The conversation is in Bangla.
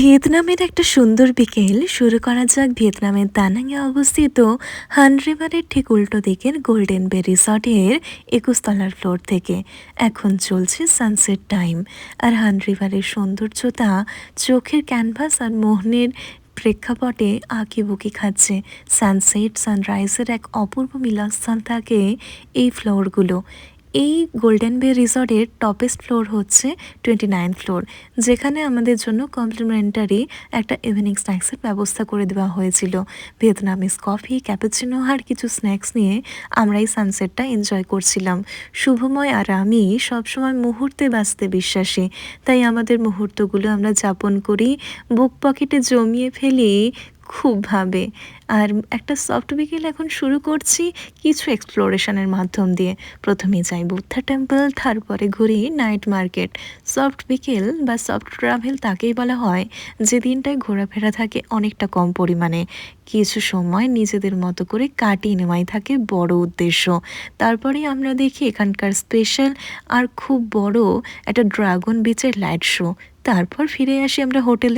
ভিয়েতনামের একটা সুন্দর বিকেল শুরু করা যাক ভিয়েতনামের দানাংয়ে অবস্থিত হান রিভারের ঠিক উল্টো দিকের গোল্ডেন বে রিসর্টের 21 তলার ফ্লোর থেকে। এখন চলছে সানসেট টাইম, আর হান রিভারের সৌন্দর্যতা চোখের ক্যানভাস আর মোহনের প্রেক্ষাপটে আঁকিবুকি খাচ্ছে। সানসেট সানরাইজের এক অপূর্ব মিলনস্থল থাকে এই ফ্লোরগুলো। এই গোল্ডেন বে রিসর্টের টপেস্ট ফ্লোর হচ্ছে 29 ফ্লোর, যেখানে আমাদের জন্য কমপ্লিমেন্টারি একটা ইভিনিং স্ন্যাক্সের ব্যবস্থা করে দেওয়া হয়েছিল। ভিয়েতনামিজ কফি, ক্যাপুচিনো আর কিছু স্ন্যাক্স নিয়ে আমরা এই সানসেটটা এনজয় করছিলাম। শুভময় আর আমি সবসময় মুহূর্তে বাঁচতে বিশ্বাসী, তাই আমাদের মুহূর্তগুলো আমরা যাপন করি, বুক পকেটে জমিয়ে ফেলি খুব ভাবে। আর একটা সফট বিকেল এখন শুরু করছি কিছু এক্সপ্লোরেশনের মাধ্যম দিয়ে। প্রথমে যাই বুদ্ধা টেম্পল, তারপরে ঘুরি নাইট মার্কেট। সফট বিকেল বা সফট ট্রাভেল তাকেই বলা হয় যে দিনটায় ঘোরাফেরা থাকে অনেকটা কম পরিমাণে, কিছু সময় নিজেদের মতো করে কাটিয়ে নেওয়াই থাকে বড় উদ্দেশ্য। তারপরে আমরা দেখি এখানকার স্পেশাল আর খুব বড় একটা ড্রাগন বিচের লাইট শো। তারপর ফিরে আসি আমরা হোটেলে।